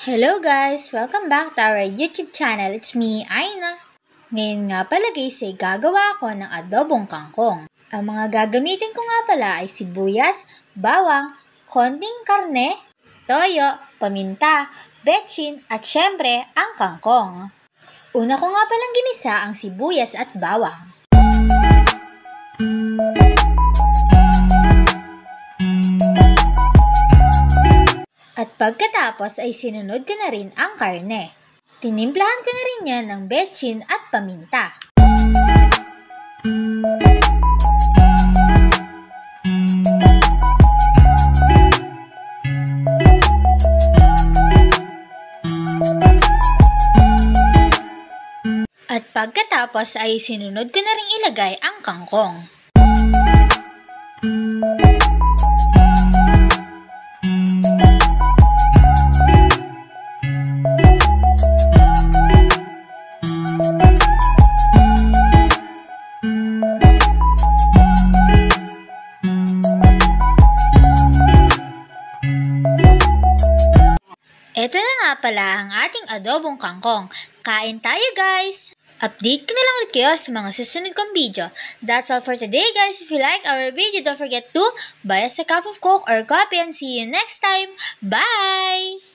Hello guys! Welcome back to our YouTube channel. It's me, Aina. Ngayon nga pala guys ay gagawa ako ng adobong kangkong. Ang mga gagamitin ko nga pala ay sibuyas, bawang, konting karne, toyo, paminta, betchin at syempre ang kangkong. Una ko nga palang ginisa ang sibuyas at bawang. At pagkatapos ay sinunod ko na rin ang karne. Tinimplahan ko na rin yan ng betchin at paminta. At pagkatapos ay sinunod ko na rin ilagay ang kangkong. Ito na nga pala ang ating adobong kangkong. Kain tayo guys! Update ko na lang ulit kayo sa mga susunod kong video. That's all for today guys. If you like our video, don't forget to buy us a cup of Coke or coffee and see you next time. Bye!